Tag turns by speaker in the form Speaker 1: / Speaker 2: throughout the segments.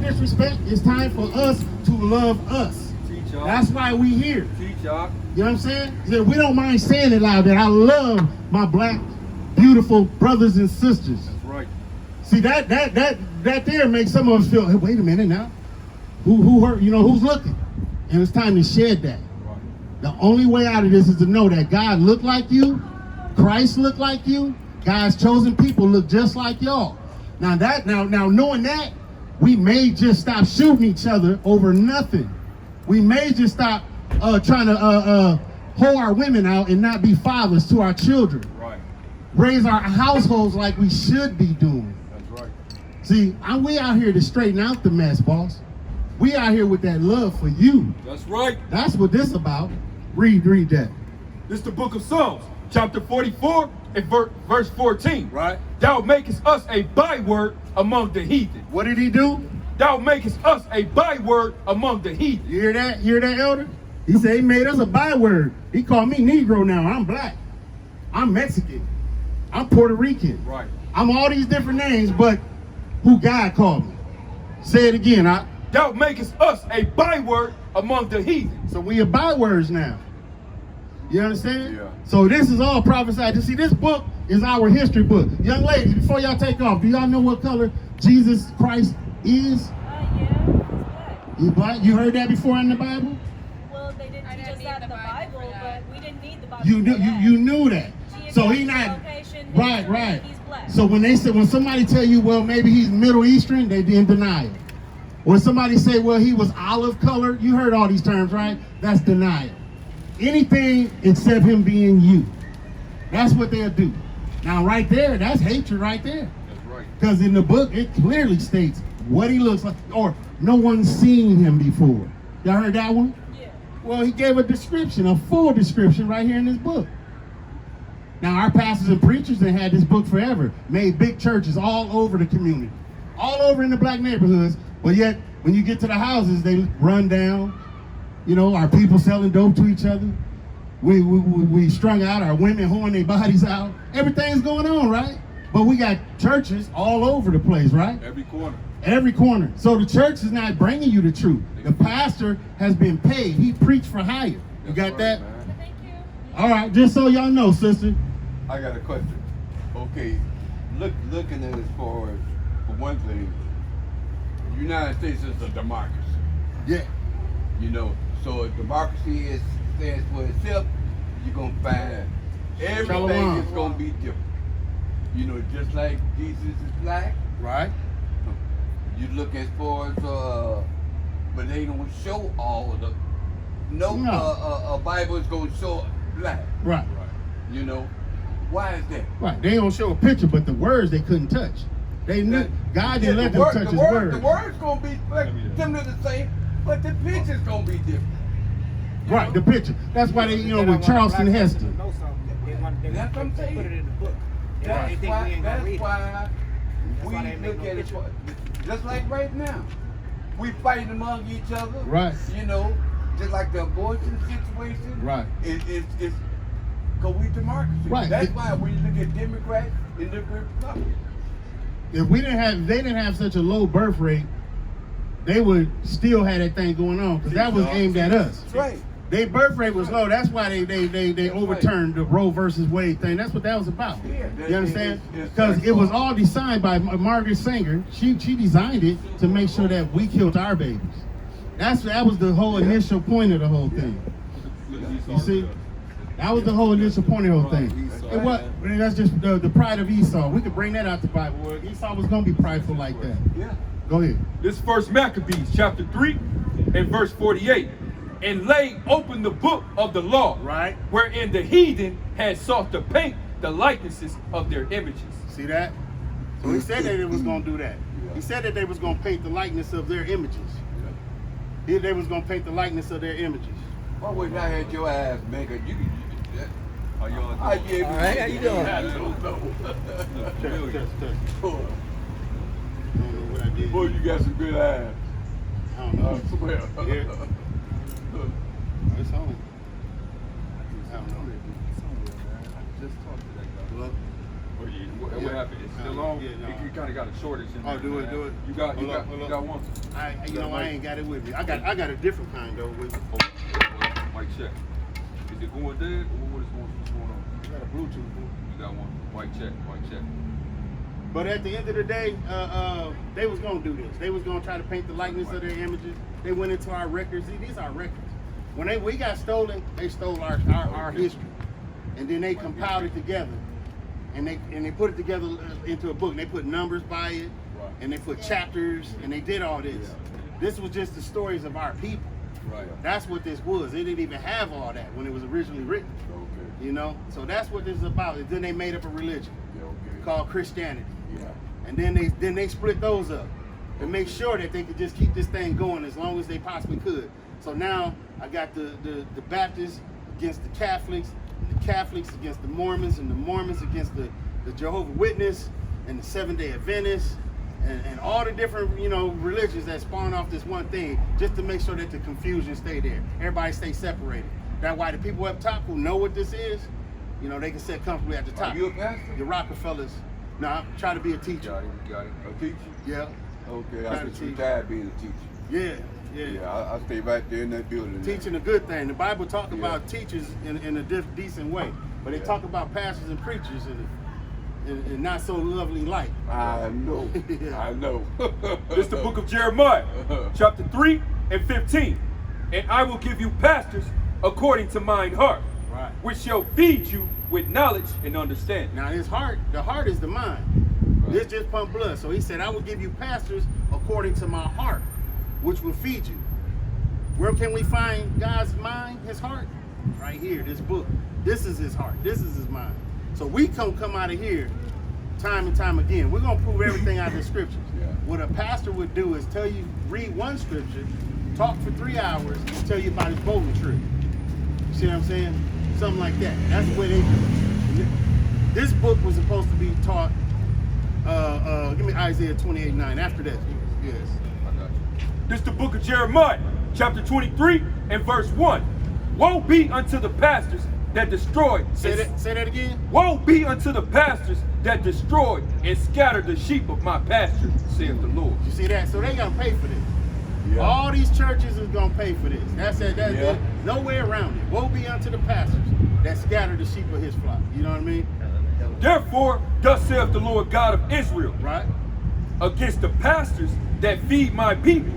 Speaker 1: disrespect. It's time for us to love us. That's why we here. You know what I'm saying? So we don't mind saying it loud that I love my black, beautiful brothers and sisters.
Speaker 2: That's right.
Speaker 1: See, that there makes some of us feel, hey, wait a minute now. Who hurt, who's looking? And it's time to shed that. Right. The only way out of this is to know that God looked like you, Christ looked like you, God's chosen people look just like y'all. Now knowing that, we may just stop shooting each other over nothing. We may just stop trying to hold our women out and not be fathers to our children.
Speaker 2: Right.
Speaker 1: Raise our households like we should be doing.
Speaker 2: That's right.
Speaker 1: See, we out here to straighten out the mess, boss. We out here with that love for you.
Speaker 2: That's right.
Speaker 1: That's what this about. Read that.
Speaker 2: This is the book of Psalms, chapter 44 and verse 14.
Speaker 1: Right.
Speaker 2: Thou makest us a byword among the heathen.
Speaker 1: What did he do?
Speaker 2: Thou makest us a byword among the heathen.
Speaker 1: You hear that? You hear that, elder? He said he made us a byword. He called me Negro now. I'm black. I'm Mexican. I'm Puerto Rican.
Speaker 2: Right.
Speaker 1: I'm all these different names, but who God called me. Say it again.
Speaker 2: Thou makest us a byword among the heathen.
Speaker 1: So we are bywords now. You understand?
Speaker 2: Yeah.
Speaker 1: So this is all prophesied. You see, this book is our history book. Young ladies, before y'all take off, do y'all know what color Jesus Christ is?
Speaker 3: Yeah,
Speaker 1: He's black. You heard that before in the Bible?
Speaker 3: well, they didn't teach us that in the Bible, but we didn't need the Bible.
Speaker 1: You knew that. So he not right.
Speaker 3: He's black.
Speaker 1: So when somebody tell you, well, maybe he's Middle Eastern, they in denial. When somebody say, well, he was olive colored, you heard all these terms, right? That's denial. Anything except him being you. That's what they'll do. Now, right there, that's hatred right there.
Speaker 2: That's right.
Speaker 1: Because in the book, it clearly states what he looks like, or no one's seen him before. Y'all heard that one?
Speaker 3: Yeah.
Speaker 1: Well, he gave a description, a full description right here in this book. Now, our pastors and preachers that had this book forever made big churches all over the community, all over in the black neighborhoods, but yet, when you get to the houses, they run down. Our people selling dope to each other. We strung out, our women hoeing their bodies out. Everything's going on, right? But we got churches all over the place, right?
Speaker 2: Every corner.
Speaker 1: Every corner. So the church is not bringing you the truth. The pastor has been paid. He preached for hire. You got
Speaker 2: right,
Speaker 1: that?
Speaker 2: Man.
Speaker 3: Thank you.
Speaker 1: All right, just so y'all know, sister.
Speaker 4: I got a question. Okay, looking at it as far as, for one thing, the United States is a democracy.
Speaker 1: Yeah.
Speaker 4: So if democracy stands for itself, you're gonna find everything
Speaker 1: Shalom.
Speaker 4: is gonna be different. Just like Jesus is black,
Speaker 1: Right.
Speaker 4: you look as far as but they don't show all of the a Bible is gonna show black.
Speaker 1: Right.
Speaker 4: Why is that?
Speaker 1: Right. They don't show a picture, but the words they couldn't touch. They knew God didn't let them touch his words.
Speaker 4: The word's gonna be similar to the same, but the picture's gonna be different.
Speaker 1: Right, the picture. That's why they, with Charleston Heston.
Speaker 4: That's what I'm saying.
Speaker 5: Put it in the book.
Speaker 4: That's
Speaker 5: They think
Speaker 4: why
Speaker 5: we ain't gonna read it.
Speaker 4: we
Speaker 5: why they make
Speaker 4: look
Speaker 5: no
Speaker 4: at it
Speaker 5: picture.
Speaker 4: just like right now. We fighting among each other.
Speaker 1: Right.
Speaker 4: Just like the abortion situation.
Speaker 1: Right.
Speaker 4: It's because we democracy.
Speaker 1: Right.
Speaker 4: That's why when you look at Democrats and the Republicans.
Speaker 1: If they didn't have such a low birth rate, they would still have that thing going on because that was aimed at us.
Speaker 4: That's right.
Speaker 1: Their birth rate was low. That's why they overturned the Roe versus Wade thing. That's what that was about.
Speaker 4: Yeah,
Speaker 1: You understand?
Speaker 4: it's
Speaker 1: Because it was all designed by Margaret Sanger. She designed it to make sure that we killed our babies. That was the whole initial point of the whole thing. You see? That was the whole initial point of the whole thing. That's just the pride of Esau. We could bring that out the Bible. Where Esau was going to be prideful like that.
Speaker 4: Yeah.
Speaker 1: Go ahead.
Speaker 2: This first Maccabees, chapter 3 and verse 48. And laid open the book of the law,
Speaker 1: Right.
Speaker 2: wherein the heathen had sought to paint the likenesses of their images.
Speaker 1: See that? So he said that it was going to do that. He said that they was going to paint the likeness of their images. They was going to paint the likeness of their images.
Speaker 4: Why would I had your ass, man? 'Cause you can do that.
Speaker 2: Are you on?
Speaker 4: All right,
Speaker 5: how you doing?
Speaker 4: I don't know.
Speaker 1: I don't know what I did.
Speaker 4: Boy, you got some good ass.
Speaker 1: I don't know.
Speaker 4: I swear.
Speaker 1: Yeah. It's on. I don't know. Well,
Speaker 2: Oh, yeah. What happened? It's still on?
Speaker 1: Yeah, no.
Speaker 2: You kind of got a shortage in there.
Speaker 1: Oh, do it.
Speaker 2: You got one?
Speaker 1: I ain't got it with me. I got a different kind though with me.
Speaker 2: Mic check. Is it going dead or what's going on?
Speaker 1: I got a Bluetooth.
Speaker 2: You got one. Mic check.
Speaker 1: But at the end of the day, they was gonna do this. They was gonna try to paint the likeness of their images. They went into our records. These are records. When we got stolen, they stole our history, and then they compiled it together, and they put it together into a book. And they put numbers by it, and they put chapters, and they did all this. This was just the stories of our people.
Speaker 2: Right.
Speaker 1: That's what this was. It didn't even have all that when it was originally written.
Speaker 2: Okay.
Speaker 1: You know, so that's what this is about. And then they made up a religion called Christianity.
Speaker 2: Yeah.
Speaker 1: And then they split those up to make sure that they could just keep this thing going as long as they possibly could. So now I got the Baptists against the Catholics, and the Catholics against the Mormons, and the Mormons against the Jehovah's Witness, and the Seventh-day Adventists, and all the different religions that spawn off this one thing, just to make sure that the confusion stay there. Everybody stay separated. That's why the people up top who know what this is, they can sit comfortably at the top.
Speaker 4: Are you a pastor?
Speaker 1: The Rockefellers. No, I'm trying to be a teacher.
Speaker 2: Got it.
Speaker 4: A teacher?
Speaker 1: Yeah.
Speaker 4: Okay, I just retired being a teacher.
Speaker 1: Yeah.
Speaker 4: I stay right there in that building.
Speaker 1: Teaching a good thing. The Bible talk about teachers in a decent way, but they talk about pastors and preachers in not so lovely light.
Speaker 4: I know. I know.
Speaker 2: This is the book of Jeremiah, chapter 3 and 15. And I will give you pastors according to mine heart, which shall feed you with knowledge and understanding.
Speaker 1: Now the heart is the mind. This just pump blood. So he said, I will give you pastors according to my heart, which will feed you. Where can we find God's mind, his heart? Right here, this book. This is his heart. This is his mind. So we come out of here time and time again. We're going to prove everything out of the scriptures. What a pastor would do is read one scripture, talk for 3 hours, and tell you about his bowling trip. You see what I'm saying? Something like that. That's what they do. This book was supposed to be taught, give me Isaiah 28:9. After that, yes.
Speaker 2: I got you. This is the book of Jeremiah, chapter 23 and verse 1. Woe be unto the pastors that destroyed.
Speaker 1: Say that again.
Speaker 2: Woe be unto the pastors that destroyed and scattered the sheep of my pasture, saith the Lord.
Speaker 1: You see that? So they gonna pay for this.
Speaker 4: Yeah.
Speaker 1: All these churches is gonna pay for this. That's it. No way around it. Woe be unto the pastors that scattered the sheep of his flock. You know what I mean?
Speaker 2: Therefore, thus saith the Lord God of Israel,
Speaker 1: Right?
Speaker 2: against the pastors that feed my people.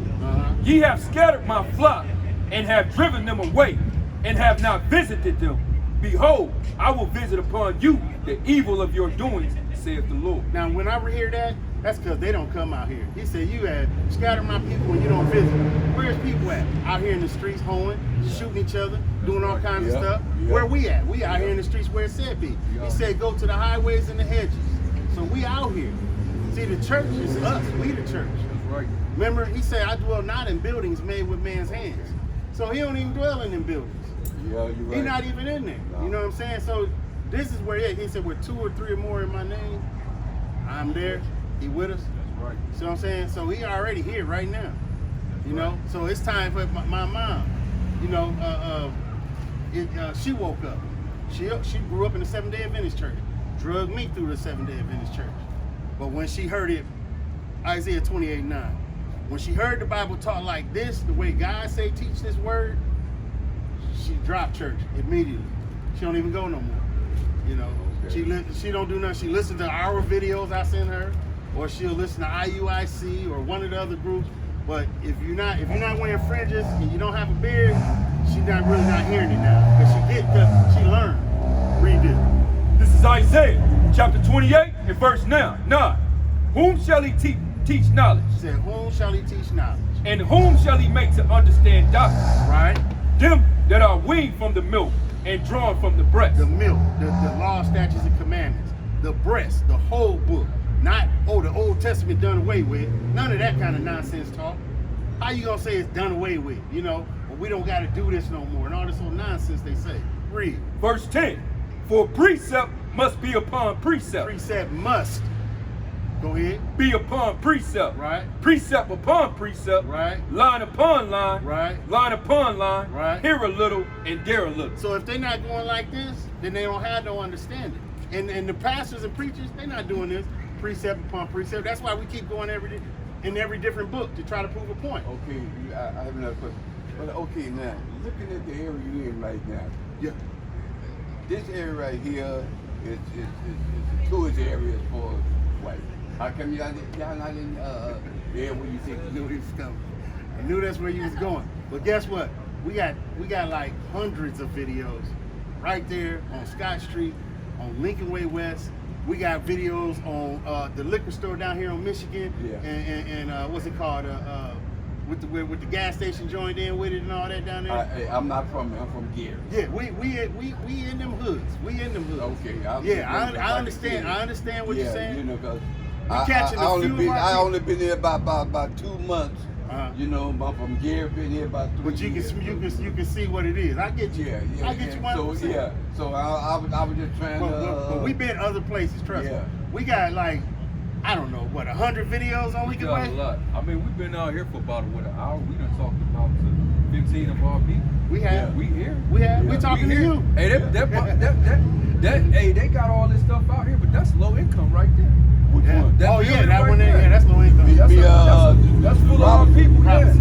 Speaker 2: Ye have scattered my flock, and have driven them away, and have not visited them. Behold, I will visit upon you the evil of your doings, saith the Lord.
Speaker 1: Now, when I hear that, that's because they don't come out here. He said, you have scattered my people and you don't visit them. Where's people at? Out here in the streets, hoeing, shooting each other, doing all kinds of stuff. Where we at? We out here in the streets where it said be. He said, go to the highways and the hedges. So we out here. See, the church is us. We the church.
Speaker 2: That's right.
Speaker 1: Remember, he said, I dwell not in buildings made with man's hands. So he don't even dwell in them buildings.
Speaker 4: Yeah, you're right.
Speaker 1: He's not even in there. No. You know what I'm saying? So this is where he said, where 2 or 3 or more in my name, I'm there. He with us.
Speaker 2: That's right.
Speaker 1: See what I'm saying? So he already here right now. You know? So it's time for my mom. You know, she woke up. She grew up in the Seventh-day Adventist church. Drugged me through the Seventh-day Adventist church. But when she heard it, Isaiah 28:9, when she heard the Bible taught like this, the way God say teach this word, she dropped church immediately. She don't even go no more. You know, she don't do nothing. She listens to our videos I send her, or she'll listen to IUIC or one of the other groups. But if you're not wearing fringes and you don't have a beard, she's not hearing it now because she learned. Read it.
Speaker 2: This is Isaiah chapter 28 and verse 9. Whom shall he teach knowledge?
Speaker 1: She said, whom shall he teach knowledge?
Speaker 2: And whom shall he make to understand doctrine?
Speaker 1: Right.
Speaker 2: Them that are weaned from the milk and drawn from the breast.
Speaker 1: The milk, the law, statutes, and commandments. The breast, the whole book. Not, the Old Testament done away with. None of that kind of nonsense talk. How you gonna say it's done away with? You know, well, we don't gotta do this no more. And all this old nonsense they say. Read.
Speaker 2: Verse 10. For precept must be upon precept.
Speaker 1: Precept must. Go ahead.
Speaker 2: Be upon precept.
Speaker 1: Right.
Speaker 2: Precept upon precept.
Speaker 1: Right.
Speaker 2: Line upon line.
Speaker 1: Right.
Speaker 2: Line upon line.
Speaker 1: Right.
Speaker 2: Here a little and there a little.
Speaker 1: So if they're not going like this, then they don't have no understanding. And the pastors and preachers, they're not doing this precept upon precept. That's why we keep going in every different book to try to prove a point.
Speaker 4: Okay, I have another question. But okay, now looking at the area you're in right now.
Speaker 1: Yeah.
Speaker 4: This area right here is a tourist area as far as white. How come y'all not in the area where you think you knew this coming?
Speaker 1: I knew that's where you was going. But guess what? We got like hundreds of videos right there on Scott Street, on Lincoln Way West. We got videos on the liquor store down here on Michigan, and what's it called? With the gas station joined in with it and all that down there.
Speaker 4: I'm not from there. I'm from Gary.
Speaker 1: Yeah, we in them hoods. We in them hoods.
Speaker 4: Okay.
Speaker 1: I understand. I understand what you're saying.
Speaker 4: You know, cause
Speaker 1: catching
Speaker 4: I only
Speaker 1: people.
Speaker 4: been there about 2 months. You know, I'm from Gary. Been here about 3
Speaker 1: But you
Speaker 4: years.
Speaker 1: you can see what it is. I get you. I get you 100%.
Speaker 4: So I was just trying
Speaker 1: But we've been other places. Trust me. We got like, I don't know, what, 100 videos on Lincoln Way?
Speaker 2: A lot. I mean, we've been out here for about an hour. We done talked about to 15 of our people.
Speaker 1: We have.
Speaker 2: We here.
Speaker 1: We talking to you.
Speaker 2: Hey, hey, they got all this stuff out here, but that's low income right there. Which one? That building
Speaker 1: that
Speaker 2: right
Speaker 1: one there.
Speaker 2: there?
Speaker 1: Yeah, that's low income.
Speaker 2: That's full of our people. Yeah.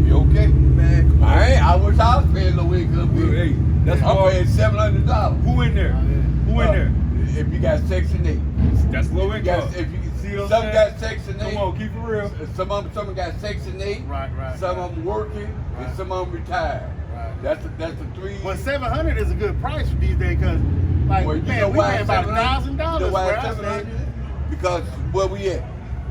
Speaker 4: You okay?
Speaker 2: Man, come on.
Speaker 4: I wish I was paying low income.
Speaker 2: Hey, that's
Speaker 4: I'm paying $700.
Speaker 2: Who in there? Who in there?
Speaker 4: If you got Section 8.
Speaker 2: That's low income.
Speaker 4: If you see
Speaker 2: what I'm
Speaker 4: some
Speaker 2: saying?
Speaker 4: got Section 8.
Speaker 2: Come on, keep it real.
Speaker 4: Some of them got Section 8.
Speaker 1: Right.
Speaker 4: Some of them working, and some of them retired.
Speaker 1: Right.
Speaker 4: That's the three.
Speaker 1: But $700 is a good price for these days, because like
Speaker 4: Well,
Speaker 1: we pay about $1,000 where I stay.
Speaker 4: Because where we at?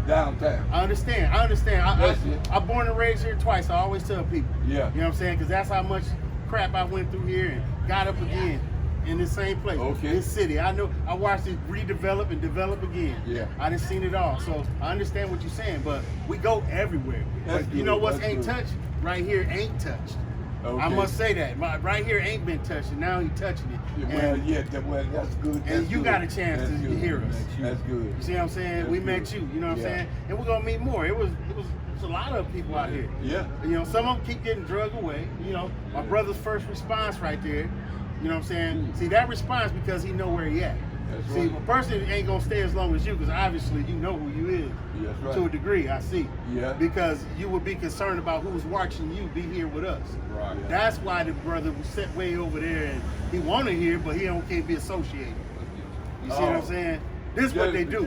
Speaker 4: Downtown.
Speaker 1: I understand. I born and raised here twice. I always tell people.
Speaker 4: Yeah.
Speaker 1: You know what I'm saying? Because that's how much crap I went through here and got up again in the same place.
Speaker 4: Okay.
Speaker 1: This city. I know. I watched it redevelop and develop again.
Speaker 4: Yeah.
Speaker 1: I done seen it all. So I understand what you're saying. But we go everywhere.
Speaker 4: That's
Speaker 1: But you know
Speaker 4: good,
Speaker 1: what's
Speaker 4: that's
Speaker 1: ain't
Speaker 4: good.
Speaker 1: touched? Right here ain't touched.
Speaker 4: Okay.
Speaker 1: I must say that. Right here ain't been touched, and now he touching it.
Speaker 4: That's good.
Speaker 1: And you got a chance to hear us.
Speaker 4: That's good.
Speaker 1: You see what I'm saying?
Speaker 4: That's
Speaker 1: we
Speaker 4: good.
Speaker 1: met you. You know what I'm
Speaker 4: Yeah.
Speaker 1: saying? And we're gonna meet more. It was a lot of people out here.
Speaker 4: Yeah.
Speaker 1: You know, some of them keep getting drugged away. You know, my brother's first response right there. You know what I'm saying? See, that response because he know where he at.
Speaker 4: That's
Speaker 1: See,
Speaker 4: right.
Speaker 1: a person ain't gonna stay as long as you, because obviously you know who you is.
Speaker 4: That's right.
Speaker 1: To a degree, I see.
Speaker 4: Yeah.
Speaker 1: Because you would be concerned about who's watching you be here with us.
Speaker 4: Right.
Speaker 1: That's why the brother was set way over there, and he wanted here, but he can't be associated. You see what I'm saying? This is what they do.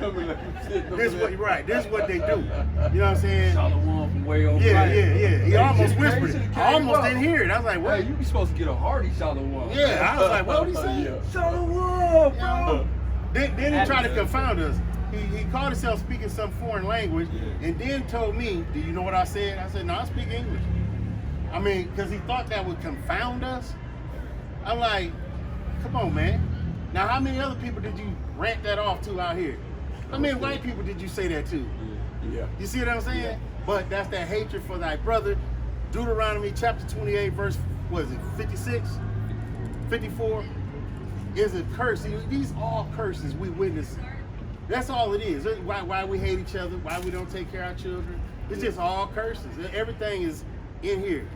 Speaker 1: This is what they do. You know what I'm saying?
Speaker 2: Shalom from way over
Speaker 1: Yeah.
Speaker 2: there.
Speaker 1: He almost
Speaker 2: Hey,
Speaker 1: whispered
Speaker 2: should've
Speaker 1: it.
Speaker 2: came
Speaker 1: I almost
Speaker 2: up.
Speaker 1: didn't hear it. I was like, what?
Speaker 2: Hey, you be supposed to get a hearty shalom.
Speaker 1: Yeah, I was like, what would he say?
Speaker 2: Shalom,
Speaker 1: You
Speaker 2: bro.
Speaker 1: know? Then he tried to confound us. He called himself speaking some foreign language, and then told me, do you know what I said? I said, no, I speak English. I mean, because he thought that would confound us. I'm like, come on, man. Now, how many other people did you rant that off to out here? How many white people did you say that to?
Speaker 4: Yeah.
Speaker 1: You see what I'm saying?
Speaker 4: Yeah.
Speaker 1: But that's that hatred for thy brother. Deuteronomy chapter 28, verse, what is it, 56? 54? Is a curse. These all curses we witness. That's all it is. Why we hate each other, why we don't take care of our children. It's just all curses. Everything is in here.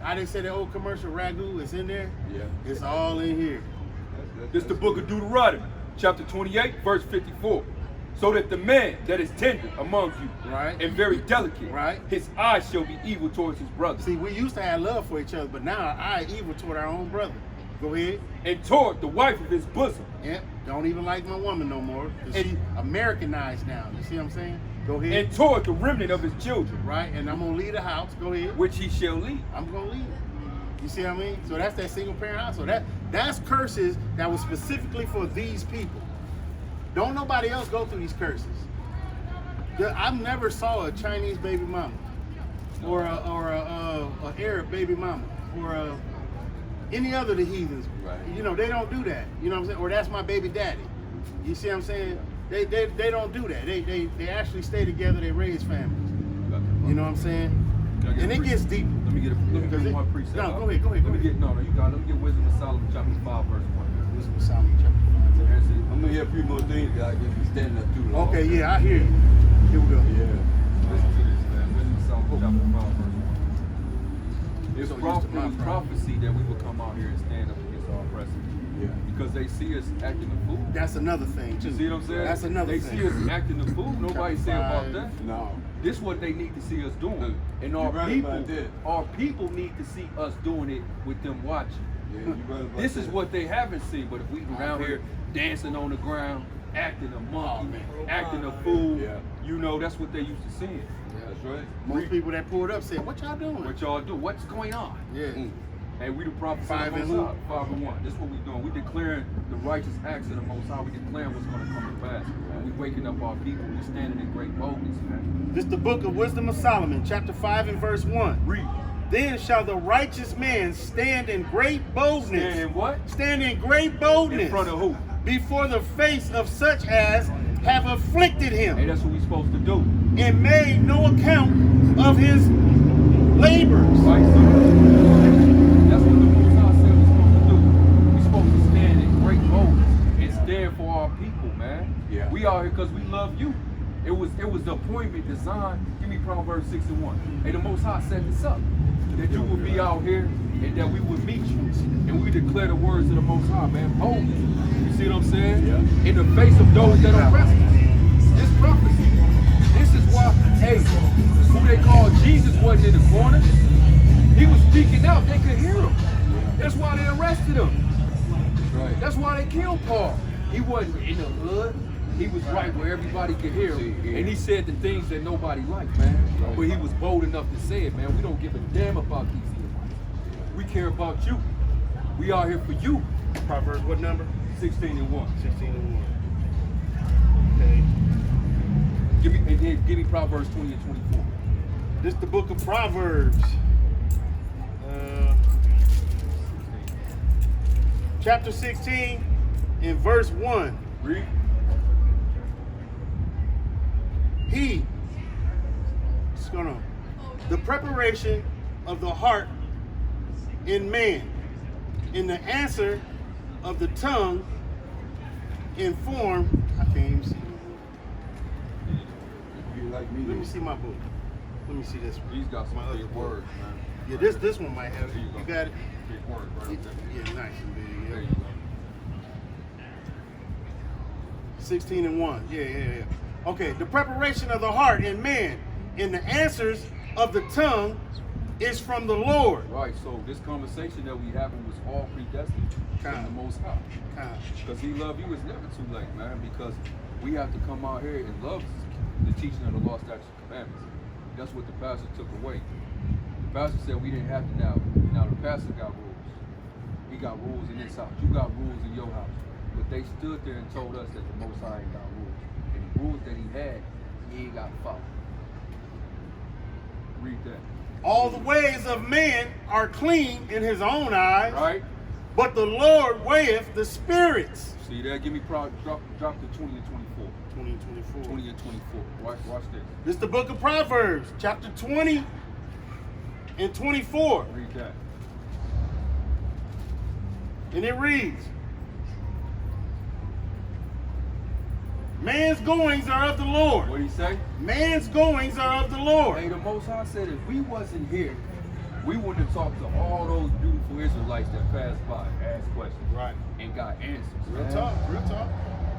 Speaker 1: I didn't say the old commercial ragu is in there.
Speaker 4: Yeah.
Speaker 1: It's all in here.
Speaker 2: This is the book of Deuteronomy, chapter 28, verse 54. So that the man that is tender among you,
Speaker 1: Right.
Speaker 2: and very delicate,
Speaker 1: Right.
Speaker 2: his eyes shall be evil towards his brother,
Speaker 1: See, we used to have love for each other, but now our eye evil toward our own brother. Go ahead.
Speaker 2: and toward the wife of his bosom.
Speaker 1: Yep. Don't even like my woman no more. Because
Speaker 2: And-
Speaker 1: she Americanized now. You see what I'm saying? Go ahead.
Speaker 2: And toward the remnant of his children,
Speaker 1: Right. And I'm going to leave the house. Go ahead.
Speaker 2: which he shall lead.
Speaker 1: I'm going to leave. You see what I mean? So that's that single parent household. That's curses that was specifically for these people. Don't nobody else go through these curses. I've never saw a Chinese baby mama, or a Arab baby mama, or any other of the heathens.
Speaker 4: Right.
Speaker 1: You know, they don't do that. You know what I'm saying? Or that's my baby daddy. You see what I'm saying? They don't do that. They actually stay together. They raise families. You know what I'm saying?
Speaker 2: Can I get
Speaker 1: And
Speaker 2: a
Speaker 1: it gets deeper.
Speaker 2: Let me get
Speaker 1: Because
Speaker 2: one precept.
Speaker 1: No, go ahead.
Speaker 2: Let me get Wisdom of Solomon, chapter 5, verse 1.
Speaker 1: This is Solomon chapter 5.
Speaker 2: There's it.
Speaker 4: I'm gonna hear a few more things that I just be standing up too long.
Speaker 1: Okay, yeah, I hear you. Here we go.
Speaker 4: Yeah.
Speaker 2: Listen to this, man. Wisdom of Solomon, chapter 5, verse 1. It's
Speaker 1: So used to my
Speaker 2: prophecy that we will come out here and stand up against our oppressors
Speaker 4: Yeah.
Speaker 2: Because they see us acting the fool.
Speaker 1: That's another thing too.
Speaker 2: You see what I'm saying?
Speaker 1: That's another
Speaker 2: they
Speaker 1: thing.
Speaker 2: see us acting the fool. Nobody say about
Speaker 1: 5.
Speaker 2: that.
Speaker 4: No.
Speaker 2: This is what they need to see us doing. And
Speaker 4: You're right about that.
Speaker 2: our people need to see us doing it with them watching.
Speaker 4: Yeah, you right about
Speaker 2: This
Speaker 4: that.
Speaker 2: is what they haven't seen. But if we around here dancing on the ground, acting a monkey, acting a fool,
Speaker 4: Yeah.
Speaker 2: you know, that's what they used to see.
Speaker 4: That's right.
Speaker 1: Most people that pulled up said, "What y'all doing?"
Speaker 2: What y'all do? What's going on?
Speaker 1: Yeah.
Speaker 2: And we the prophets of
Speaker 1: 5
Speaker 2: the
Speaker 1: and
Speaker 2: Most
Speaker 1: who?
Speaker 2: High. 5 and 1. This is what we doing. We declaring the righteous acts of the Most High. We declaring what's going to come to pass. And we waking up our people. We standing in great boldness, man.
Speaker 1: This is the book of Wisdom of Solomon, chapter 5 and verse 1.
Speaker 2: Read.
Speaker 1: Then shall the righteous man stand in great boldness.
Speaker 2: Stand in what?
Speaker 1: Stand in great boldness.
Speaker 2: In front of who?
Speaker 1: Before the face of such as have afflicted
Speaker 2: Hey,
Speaker 1: him,
Speaker 2: that's what we supposed to do.
Speaker 1: and made no account of his labors.
Speaker 2: Right? So that's what the Most High said we're supposed to do. We're supposed to stand in great boldness and stand for our people, man.
Speaker 4: Yeah.
Speaker 2: We out here because we love you. It was the appointment designed. Give me Proverbs 6 and 1. And the Most High set this up. That you would be out here and that we would meet you. And we declare the words of the Most High, man. Boldness. You see what I'm saying?
Speaker 4: Yeah.
Speaker 2: In the face of those that oppress us. This prophecy. This is why, hey, who they call Jesus wasn't in the corner. He was speaking out. They could hear him. That's why they arrested him.
Speaker 4: Right.
Speaker 2: That's why they killed Paul. He wasn't in the hood. He was right where everybody could hear him. And he said the things that nobody liked, man. But he was bold enough to say it, man. We don't give a damn about these Edomites. We care about you. We are here for you.
Speaker 1: Proverbs, what number?
Speaker 2: 16 and 1.
Speaker 1: 16 and 1. Okay.
Speaker 2: Give me Proverbs 20 and 24.
Speaker 1: This is the book of Proverbs. Chapter 16 and verse 1.
Speaker 2: Read.
Speaker 1: The preparation of the heart in man, in the answer of the tongue in form. I can't even see.
Speaker 4: You like me.
Speaker 1: Let me see my book. Let me see this one.
Speaker 2: He's got some
Speaker 1: My other
Speaker 2: big
Speaker 1: book.
Speaker 2: words, man.
Speaker 1: Yeah, this one might have it. You got it?
Speaker 2: Big words right up there.
Speaker 1: Yeah, nice and big.
Speaker 2: There
Speaker 1: Yeah.
Speaker 2: you go.
Speaker 1: 16 and 1. Yeah. Okay, the preparation of the heart in man, in the answers of the tongue, is from the Lord.
Speaker 2: Right, so this conversation that we having was all predestined from the Most High. Because he love you, it's never too late, man, because we have to come out here and love the teaching of the law, statutes, and commandments. That's what the pastor took away. The pastor said we didn't have to now. Now the pastor got rules. He got rules in his house. You got rules in your house. But they stood there and told us that the Most High ain't got rules. And the rules that he had, he ain't got to follow. Read that.
Speaker 1: All the ways of man are clean in his own eyes,
Speaker 2: Right?
Speaker 1: but the Lord weigheth the spirits.
Speaker 2: See that? Give me drop to 20 and 24.
Speaker 1: 20 and 24.
Speaker 2: 20 and 24. Watch this.
Speaker 1: This is the book of Proverbs, chapter 20 and 24.
Speaker 2: Read that.
Speaker 1: And it reads, man's goings are of the Lord.
Speaker 2: What did he say?
Speaker 1: Man's goings are of the
Speaker 2: Hey,
Speaker 1: Lord.
Speaker 2: the Most High said if we wasn't here, we wouldn't have talked to all those beautiful Israelites that passed by, asked questions,
Speaker 1: Right.
Speaker 2: and got answers.
Speaker 1: Real
Speaker 2: man.
Speaker 1: talk, real talk.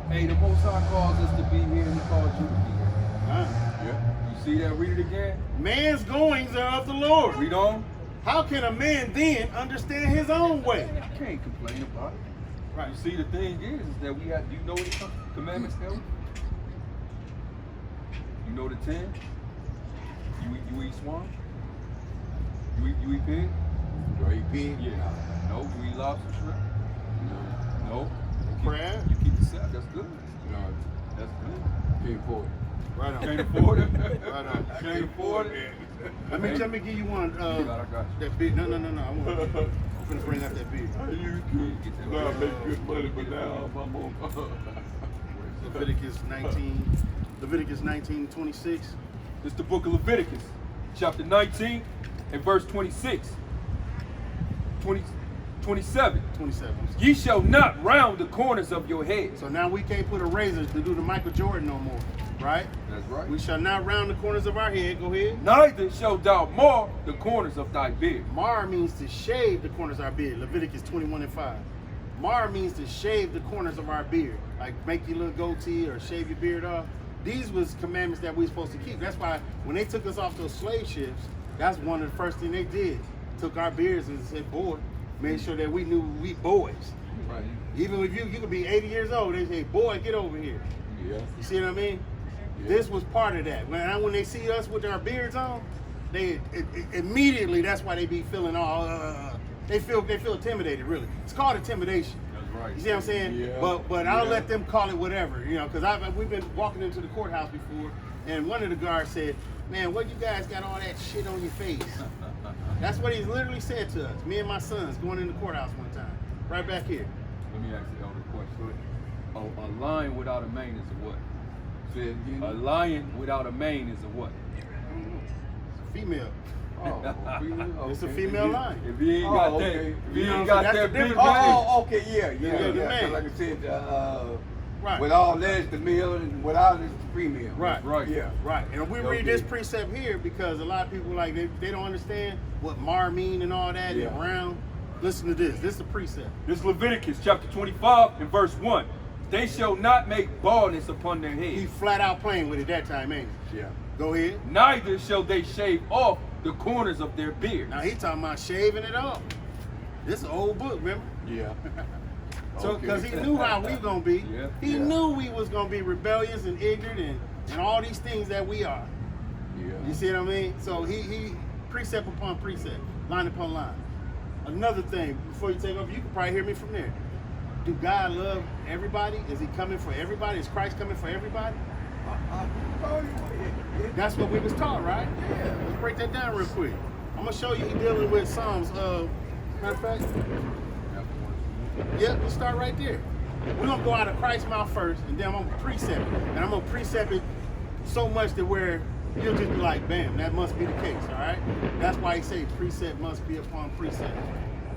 Speaker 2: Hey, the Most High calls us to be here, and he calls you to be here.
Speaker 4: Yeah.
Speaker 2: You see that? Read it again.
Speaker 1: Man's goings are of the Lord.
Speaker 2: Read on.
Speaker 1: How can a man then understand his own way?
Speaker 2: I can't complain about it.
Speaker 1: Right.
Speaker 2: You see, the thing is that we have. Do you know what the commandments tell you? You know the 10. You eat swan. You eat pig.
Speaker 4: Do you pig?
Speaker 2: Yeah. No. You eat lobster, shrimp. No.
Speaker 1: Crab?
Speaker 2: You keep the salad. That's good.
Speaker 4: No.
Speaker 2: That's good.
Speaker 4: Can't afford it.
Speaker 1: Right on.
Speaker 2: Can't afford it.
Speaker 1: Right on.
Speaker 2: Can't afford it.
Speaker 1: Let me give you one.
Speaker 2: I got you.
Speaker 1: That big. No. I want. I'm gonna bring out that big.
Speaker 4: You could. No, I make good money, but now I'm on.
Speaker 1: Leviticus 19:26.
Speaker 2: It's the book of Leviticus, chapter 19 and verse 26. 27.
Speaker 1: 27.
Speaker 2: Ye shall not round the corners of your head.
Speaker 1: So now we can't put a razor to do the Michael Jordan no more, right?
Speaker 2: That's right.
Speaker 1: We shall not round the corners of our head. Go ahead.
Speaker 2: Neither shalt thou mar the corners of thy beard.
Speaker 1: Mar means to shave the corners of our beard. Leviticus 21 and 5. Mar means to shave the corners of our beard, like make your little goatee or shave your beard off. These was commandments that we supposed to keep. That's why when they took us off those slave ships, that's one of the first things they did. Took our beards and said, boy, made sure that we knew we boys.
Speaker 4: Right.
Speaker 1: Even if you could be 80 years old, they say, boy, get over here.
Speaker 4: Yeah.
Speaker 1: You see what I mean?
Speaker 4: Yeah.
Speaker 1: This was part of that. When they see us with our beards on, immediately that's why they be feeling all they feel intimidated. Really, it's called intimidation.
Speaker 2: That's right.
Speaker 1: You see what I'm saying?
Speaker 4: Yeah.
Speaker 1: But I'll let them call it whatever, you know, because we've been walking into the courthouse before, and one of the guards said, "Man, what you guys got all that shit on your face?" That's what he literally said to us. Me and my sons going in the courthouse one time, right back here.
Speaker 2: Let me ask you the question. A lion without a mane is a what?
Speaker 4: Say it again.
Speaker 2: A lion without a mane is a what?
Speaker 1: It's a female.
Speaker 4: Oh, female?
Speaker 1: It's a
Speaker 4: Okay.
Speaker 1: female lion.
Speaker 2: If he ain't got that,
Speaker 4: okay.
Speaker 2: if he
Speaker 1: You know,
Speaker 2: ain't
Speaker 1: so
Speaker 2: got
Speaker 1: that's
Speaker 2: that
Speaker 1: the
Speaker 2: big
Speaker 1: difference.
Speaker 2: mane,
Speaker 4: Oh, okay, yeah.
Speaker 1: Yeah, the man.
Speaker 4: Like I said,
Speaker 1: Right.
Speaker 4: with all that, it's the male, and without it's the female.
Speaker 1: Right.
Speaker 2: right.
Speaker 4: Yeah.
Speaker 1: Right, and we read this precept here because a lot of people like they don't understand what mar mean and all that
Speaker 4: Yeah.
Speaker 1: and round. Listen to this. This is a precept.
Speaker 2: This is Leviticus chapter 25 and verse 1. They shall not make baldness upon their
Speaker 1: He
Speaker 2: head,
Speaker 1: flat out playing with it that time, ain't he?
Speaker 4: Yeah.
Speaker 1: Go ahead.
Speaker 2: neither shall they shave off the corners of their beard.
Speaker 1: Now he talking about shaving it off. This is an old book, remember?
Speaker 4: Yeah.
Speaker 1: So because he knew how we gonna be.
Speaker 2: Yeah.
Speaker 1: He
Speaker 4: Yeah.
Speaker 1: knew we was gonna be rebellious and ignorant and all these things that we are.
Speaker 4: Yeah.
Speaker 1: You see what I mean? So he precept upon precept, line upon line. Another thing, before you take off, you can probably hear me from there. Do God love everybody? Is he coming for everybody? Is Christ coming for everybody? That's what we was taught, right?
Speaker 4: Yeah.
Speaker 1: Let's break that down real quick. I'm gonna show you he dealing with Psalms. Matter of fact, yeah, let's start right there. We're gonna go out of Christ's mouth first, and then I'm gonna precept it. And I'm gonna precept it so much that where you'll just be like, bam, that must be the case, all right? That's why he say precept must be upon precept,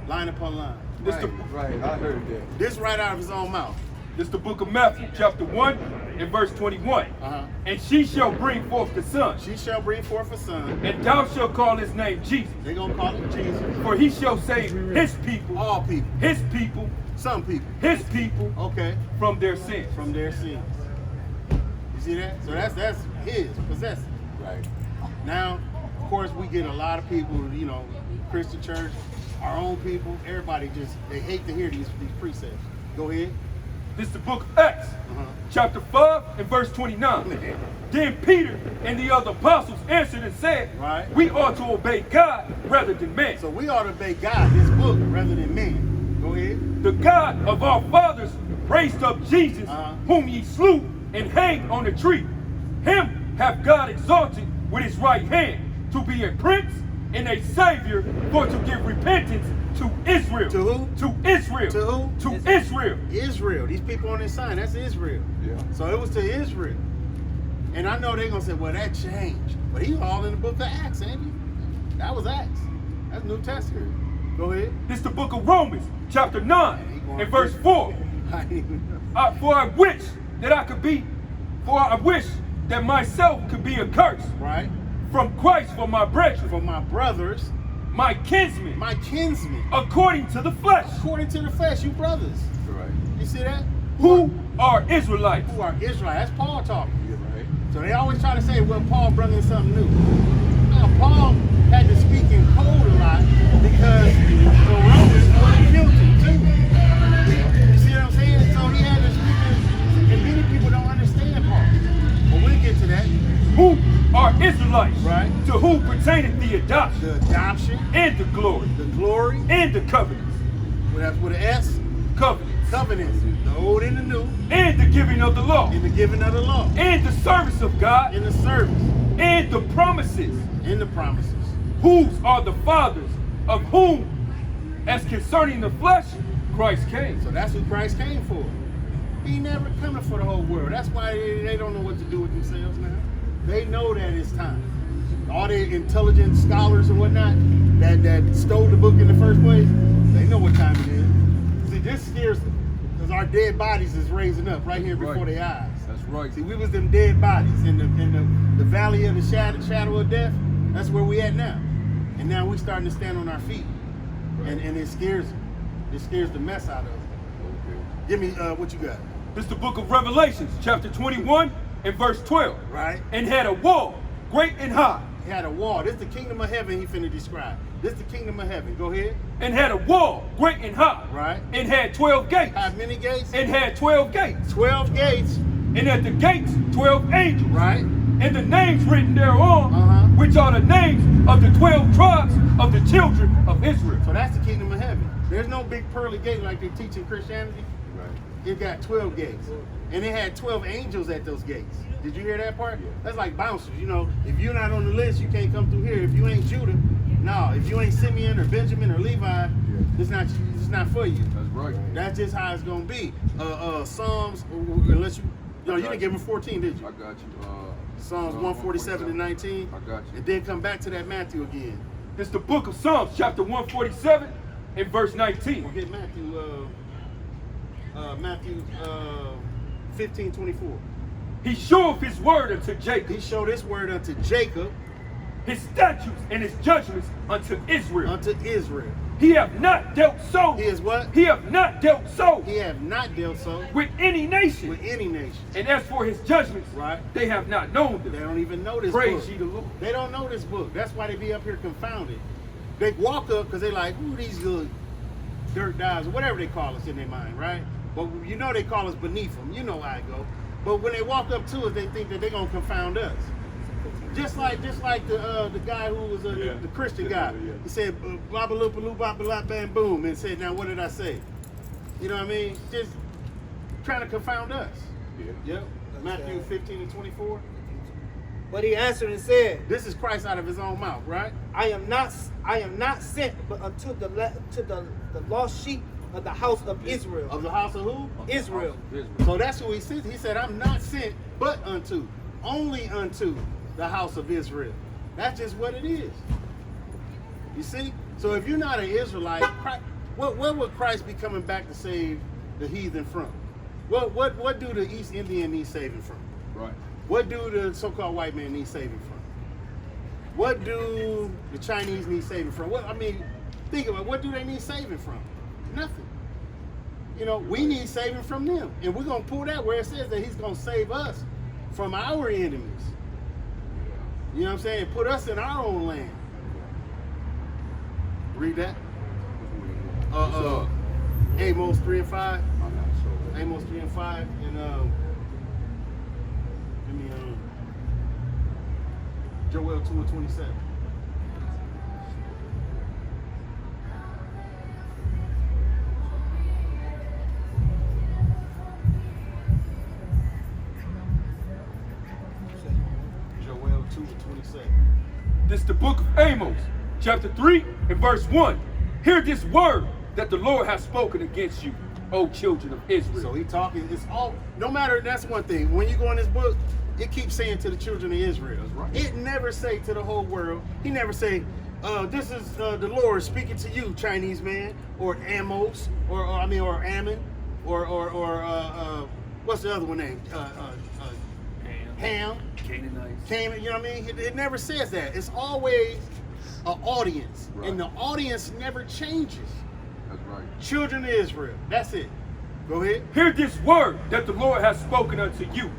Speaker 1: line upon line.
Speaker 4: Right, I heard that.
Speaker 1: This right out of his own mouth.
Speaker 2: This is the book of Matthew chapter 1 and verse 21.
Speaker 1: Uh-huh.
Speaker 2: And she shall bring forth the son,
Speaker 1: She shall bring forth a son.
Speaker 2: and thou shalt call his name Jesus,
Speaker 1: They gonna call him Jesus.
Speaker 2: for he shall save his people,
Speaker 1: All people,
Speaker 2: his people,
Speaker 1: some people,
Speaker 2: his people
Speaker 1: okay,
Speaker 2: from their sins.
Speaker 1: from their sins. You see that? So that's his possession.
Speaker 4: Right.
Speaker 1: Now, of course, we get a lot of people, you know, Christian church, our own people, everybody they hate to hear these precepts. Go ahead.
Speaker 2: This is the book of Acts, chapter 5 and verse 29. Then Peter and the other apostles answered and said,
Speaker 1: Right.
Speaker 2: we ought to obey God rather than man.
Speaker 1: So we ought to obey God, this book, rather than man. Go ahead.
Speaker 2: The God of our fathers raised up Jesus,
Speaker 1: Uh-huh.
Speaker 2: whom ye slew and hanged on a tree. Him hath God exalted with his right hand to be a prince and a savior, for to give repentance to Israel.
Speaker 1: To who?
Speaker 2: To Israel.
Speaker 1: To who?
Speaker 2: To Israel.
Speaker 1: Israel. These people on this sign, that's Israel.
Speaker 4: Yeah.
Speaker 1: So it was to Israel. And I know they're going to say, well, that changed. But he's all in the book of Acts, ain't he? That was Acts. That's New Testament. Go ahead.
Speaker 2: This is the book of Romans, chapter 9 and verse 4. For I wish that I could be, for I wish that myself could be accursed
Speaker 1: Right?
Speaker 2: from Christ for my brethren,
Speaker 1: For my brothers,
Speaker 2: my kinsmen,
Speaker 1: my kinsmen,
Speaker 2: according to the flesh,
Speaker 1: according to the flesh, you brothers.
Speaker 4: Right.
Speaker 1: You see that?
Speaker 2: who are Israelites.
Speaker 1: Who are Israel? That's Paul talking.
Speaker 4: Yeah, right.
Speaker 1: So they always try to say, well, Paul brought in something new. Now, Paul had to speak in code a lot because the Romans were guilty too. You see what I'm saying? So he had to speak in, and many people don't understand Paul. But we'll get to that.
Speaker 2: Who are Israelites,
Speaker 1: Right.
Speaker 2: to whom pertaineth the adoption,
Speaker 1: The adoption,
Speaker 2: and the glory,
Speaker 1: the glory,
Speaker 2: and the covenants,
Speaker 1: well, that's with an S,
Speaker 2: covenants,
Speaker 1: covenants, the old and the new,
Speaker 2: and the giving of the law,
Speaker 1: in the giving of the law,
Speaker 2: and the service of God,
Speaker 1: in the service,
Speaker 2: and the promises,
Speaker 1: in the promises.
Speaker 2: whose are the fathers, of whom, as concerning the flesh, Christ came.
Speaker 1: So that's who Christ came for. He never coming for the whole world. That's why they don't know what to do with themselves now. They know that it's time. All the intelligent scholars and whatnot that stole the book in the first place, they know what time it is. See, this scares them because our dead bodies is raising up right here before their eyes.
Speaker 2: That's right.
Speaker 1: See, we was them dead bodies in the valley of the shadow of death. That's where we at now. And now we starting to stand on our feet. And it scares them. It scares the mess out of them. Give me what you got.
Speaker 2: This is the book of Revelations, chapter 21 and verse 12.
Speaker 1: Right.
Speaker 2: And had a wall, great and high.
Speaker 1: He had a wall. This is the kingdom of heaven he finna describe. This is the kingdom of heaven. Go ahead.
Speaker 2: And had a wall, great and high.
Speaker 1: Right.
Speaker 2: And had 12 gates.
Speaker 1: How many gates?
Speaker 2: And had 12 gates.
Speaker 1: 12 gates.
Speaker 2: And at the gates, 12 angels.
Speaker 1: Right.
Speaker 2: And the names written thereon,
Speaker 1: Uh-huh.
Speaker 2: which are the names of the 12 tribes of the children of Israel.
Speaker 1: So that's the kingdom of heaven. There's no big pearly gate like they teach in Christianity.
Speaker 4: Right.
Speaker 1: It got 12 gates. And it had 12 angels at those gates. Did you hear that part?
Speaker 4: Yeah.
Speaker 1: That's like bouncers. You know, if you're not on the list, you can't come through here. If you ain't Judah, no. If you ain't Simeon or Benjamin or Levi, it's not for you.
Speaker 4: That's right.
Speaker 1: That's just how it's gonna be. Psalms, unless you didn't give him 14, did you?
Speaker 4: I got you.
Speaker 1: Psalms 147 and 19.
Speaker 4: I got you.
Speaker 1: And then come back to that Matthew again.
Speaker 2: It's the book of Psalms, chapter 147 and verse 19.
Speaker 1: We'll get Matthew 15:24.
Speaker 2: He showeth his word unto Jacob,
Speaker 1: He showed his word unto Jacob,
Speaker 2: his statutes and his judgments unto Israel.
Speaker 1: unto Israel.
Speaker 2: He have not dealt so.
Speaker 1: He is what?
Speaker 2: He have not dealt so
Speaker 1: He have not dealt so
Speaker 2: with any nation.
Speaker 1: with any nation.
Speaker 2: And as for his judgments,
Speaker 1: Right.
Speaker 2: they have not known
Speaker 1: They
Speaker 2: them.
Speaker 1: don't even know this
Speaker 2: Praise
Speaker 1: book.
Speaker 2: ye the Lord.
Speaker 1: They don't know this book. That's why they be up here confounded. They walk up because they like, who these little dirt dives or whatever they call us in their mind, right? But you know they call us beneath them. You know how I go. But when they walk up to us, they think that they're gonna confound us. Just like the guy who was the Christian guy.
Speaker 4: Yeah.
Speaker 1: He said blah blah loop loop blah blah bam boom and said, now what did I say? You know what I mean? Just trying to confound us.
Speaker 4: Yeah.
Speaker 1: Yep. Matthew 15:24.
Speaker 5: But he answered and said,
Speaker 1: This is Christ out of his own mouth, right?
Speaker 5: I am not sent but unto the lost sheep of the house of Israel.
Speaker 1: Of the house of who?
Speaker 5: Israel.
Speaker 1: So that's who he said. He said, I'm not sent but only unto the house of Israel. That's just what it is. You see? So if you're not an Israelite, what would Christ be coming back to save the heathen from? What do the East Indian need saving from?
Speaker 4: Right.
Speaker 1: What do the so-called white man need saving from? What do the Chinese need saving from? Think about it. What do they need saving from? Nothing. You know, we need saving from them. And we're going to pull that where it says that he's going to save us from our enemies. You know what I'm saying? Put us in our own land. Read that. Amos 3 and 5.
Speaker 4: I'm not sure.
Speaker 1: Amos 3 and 5. And give me Joel 2 and 27. Joel 2 and 27.
Speaker 2: This is the book of Amos, chapter 3 and verse 1. Hear this word that the Lord has spoken against you, O children of Israel.
Speaker 1: So he talking, it's all, no matter, that's one thing. When you go in this book, it keeps saying to the children of Israel.
Speaker 4: That's right.
Speaker 1: It never say to the whole world. He never say, this is the Lord speaking to you, Chinese man, or Amos, or Ammon, or what's the other one name? Ham.
Speaker 2: Canaanites.
Speaker 1: Canaan, you know what I mean? It never says that. It's always an audience.
Speaker 4: Right.
Speaker 1: And the audience never changes.
Speaker 4: That's right.
Speaker 1: Children of Israel. That's it. Go ahead.
Speaker 2: Hear this word that the Lord has spoken unto you,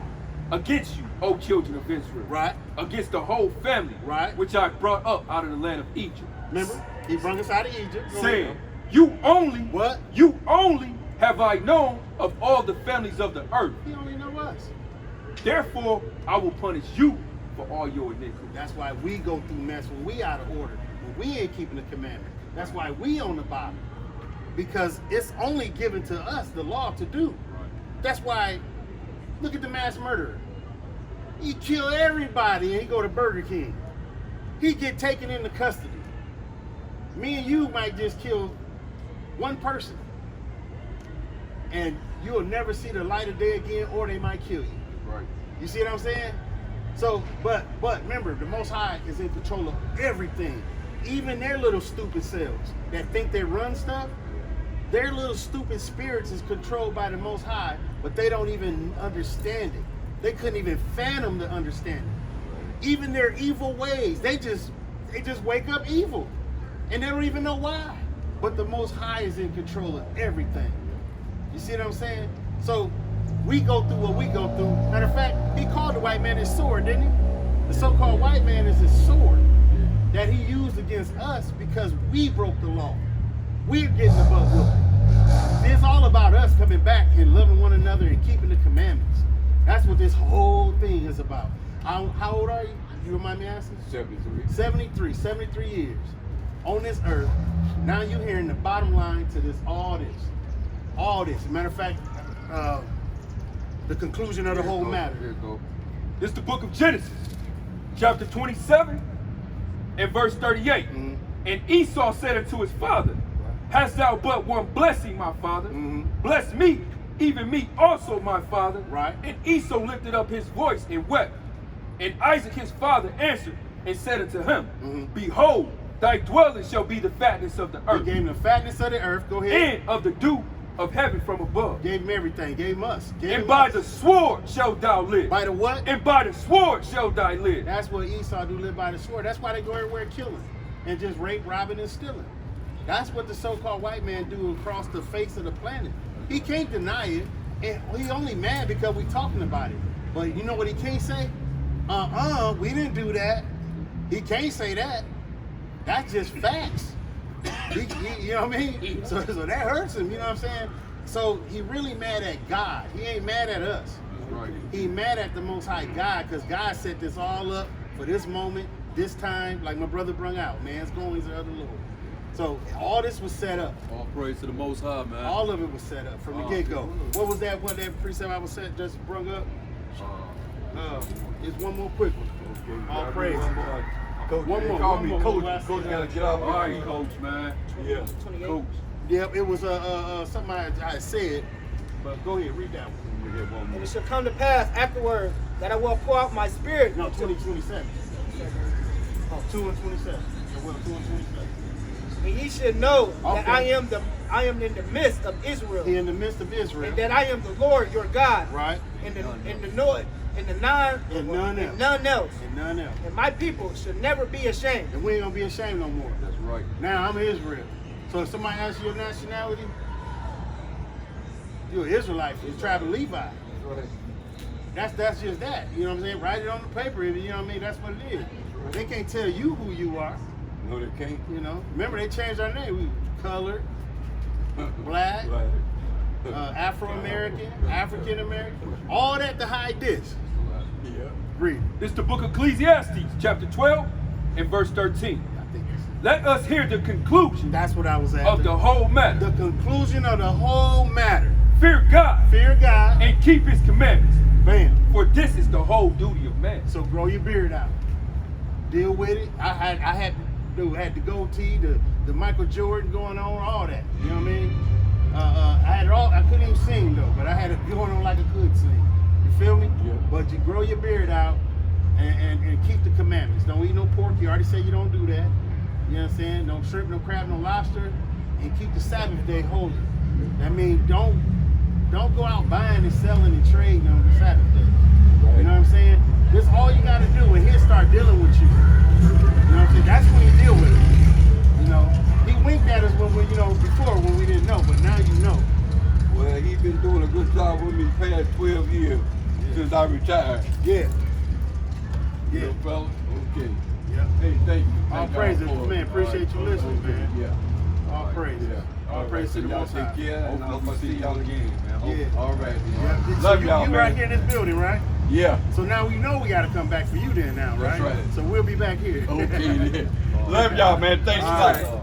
Speaker 2: against you, O children of Israel.
Speaker 1: Right.
Speaker 2: Against the whole family,
Speaker 1: Right.
Speaker 2: which I brought up out of the land of Egypt.
Speaker 1: Remember? He brought us out of Egypt. Go
Speaker 2: Saying,
Speaker 1: ahead.
Speaker 2: you only,
Speaker 1: What?
Speaker 2: you only have I known of all the families of the earth.
Speaker 1: He only know us.
Speaker 2: Therefore, I will punish you for all your iniquity.
Speaker 1: That's why we go through mess when we out of order. When we ain't keeping the commandment. That's why we on the bottom. Because it's only given to us the law to do. That's why, look at the mass murderer. He kill everybody and he go to Burger King. He get taken into custody. Me and you might just kill one person. And you'll never see the light of day again, or they might kill you.
Speaker 4: Right.
Speaker 1: You see what I'm saying? So, but remember, the Most High is in control of everything. Even their little stupid selves that think they run stuff, their little stupid spirits is controlled by the Most High, but they don't even understand it. They couldn't even fathom to understand it. Even their evil ways, they just wake up evil, and they don't even know why. But the Most High is in control of everything. You see what I'm saying? So we go through what we go through. Matter of fact, he called the white man his sword, didn't he? The so-called white man is his sword that he used against us because we broke the law. We're getting the butt whooping. It's all about us coming back and loving one another and keeping the commandments. That's what this whole thing is about. How old are you? You remind me asking?
Speaker 4: 73.
Speaker 1: 73 years on this earth. Now you're hearing the bottom line to this, all this. Matter of fact, the conclusion of the whole matter.
Speaker 4: Here you go.
Speaker 2: This is the book of Genesis, chapter 27 and verse 38.
Speaker 1: Mhm.
Speaker 2: And Esau said unto his father, hast thou but one blessing, my father?
Speaker 1: Mhm.
Speaker 2: Bless me, even me also, my father.
Speaker 1: Right.
Speaker 2: And Esau lifted up his voice and wept. And Isaac his father answered and said unto him,
Speaker 1: Mhm.
Speaker 2: behold, thy dwelling shall be the fatness of the
Speaker 1: He
Speaker 2: earth,
Speaker 1: gave him the fatness of the earth. Go ahead.
Speaker 2: and of the dew of heaven from above.
Speaker 1: Gave him everything. Gave him us. Gave
Speaker 2: And
Speaker 1: him
Speaker 2: by
Speaker 1: us.
Speaker 2: the sword shalt thou live.
Speaker 1: By the what?
Speaker 2: And by the sword shalt thou live.
Speaker 1: That's what Esau do, live by the sword. That's why they go everywhere killing and just rape, robbing, and stealing. That's what the so-called white man do across the face of the planet. He can't deny it, and he only mad because we talking about it. But you know what he can't say? We didn't do that. He can't say that. That's just facts. You know what I mean? So that hurts him, you know what I'm saying? So he really mad at God. He ain't mad at us.
Speaker 4: Right.
Speaker 1: He mad at the Most High God because God set this all up for this moment, this time, like my brother brung out. Man's goings are of the Lord. So all this was set up.
Speaker 6: All praise to the Most High, man.
Speaker 1: All of it was set up from the get-go. What was that one that precept I was set just brung up? It's one more quick one. All praise.
Speaker 4: Coach,
Speaker 1: One
Speaker 4: they
Speaker 1: more,
Speaker 4: call
Speaker 1: one
Speaker 4: me
Speaker 1: more.
Speaker 4: coach.
Speaker 1: What I
Speaker 4: Coach
Speaker 1: said?
Speaker 4: gotta get off.
Speaker 2: All right, coach, man.
Speaker 4: Yeah.
Speaker 5: 28.
Speaker 2: Coach.
Speaker 1: Yep, it was something I said, but go ahead, read that one.
Speaker 5: And it shall come to pass afterward that I will pour out my spirit.
Speaker 1: No, 2027. 2 and 27. Well, 2 and 27.
Speaker 5: And ye should know that
Speaker 1: Okay.
Speaker 5: I am in the midst of Israel,
Speaker 1: He in the midst of Israel.
Speaker 5: and that I am the Lord your God,
Speaker 1: Right?
Speaker 5: and none else.
Speaker 1: And none else. And none else.
Speaker 5: And my people should never be ashamed.
Speaker 1: And we ain't gonna be ashamed no more.
Speaker 4: That's right.
Speaker 1: Now I'm Israel. So if somebody asks you your nationality, you're an Israelite. You travel Levi.
Speaker 4: That's right.
Speaker 1: That's just that. You know what I'm saying? Write it on the paper. You know what I mean? That's what it is. They can't tell you who you are.
Speaker 4: No, they can't.
Speaker 1: You know. Remember they changed our name. We colored, black,
Speaker 4: Right.
Speaker 1: Afro-American, African-American. All that to hide this.
Speaker 4: Yeah.
Speaker 1: Read it.
Speaker 2: This is the book of Ecclesiastes, chapter 12 and verse 13.
Speaker 1: I think it's,
Speaker 2: Let us hear the conclusion
Speaker 1: that's what I was after.
Speaker 2: of the whole matter.
Speaker 1: The conclusion of the whole matter.
Speaker 2: Fear God
Speaker 1: Fear God.
Speaker 2: and keep his commandments,
Speaker 1: Bam.
Speaker 2: for this is the whole duty of man.
Speaker 1: So grow your beard out. Deal with it. I had the goatee, the Michael Jordan going on, all that. You know what I mean? I had it all. I couldn't even sing though, but I had it going on like I could sing. You feel me?
Speaker 4: Yeah.
Speaker 1: But you grow your beard out and keep the commandments. Don't eat no pork. You already said you don't do that. You know what I'm saying? No shrimp, no crab, no lobster, and keep the Sabbath day holy. That means don't go out buying and selling and trading on the Sabbath day. You know what I'm saying? This all you got to do, and he'll start dealing with you. You know what I'm saying? That's when he deal with it. You know, he winked at us when we, before when we didn't know, but now you know.
Speaker 4: Well, he's been doing a good job with me the past 12 years since I retired.
Speaker 1: Yeah.
Speaker 4: You
Speaker 1: Yeah.
Speaker 4: know, fellas? Okay.
Speaker 1: Yeah.
Speaker 4: Hey, thank you.
Speaker 1: All
Speaker 4: Thank y'all
Speaker 1: praises,
Speaker 4: for it.
Speaker 1: man. Appreciate you listening, man.
Speaker 4: Yeah.
Speaker 1: All praises.
Speaker 4: Yeah.
Speaker 1: All praises to the
Speaker 4: Y'all
Speaker 1: Most High.
Speaker 4: take care, and I'll see y'all again, man.
Speaker 1: Yeah.
Speaker 4: All right.
Speaker 1: Yeah. So
Speaker 4: Love
Speaker 1: you
Speaker 4: y'all, man.
Speaker 1: right here in this building, right?
Speaker 4: Yeah.
Speaker 1: So now we know we got to come back for you then now, right?
Speaker 4: That's right.
Speaker 1: So we'll be back here.
Speaker 4: Okay, then. Love y'all, man. Thanks a
Speaker 1: All
Speaker 4: lot.
Speaker 1: right.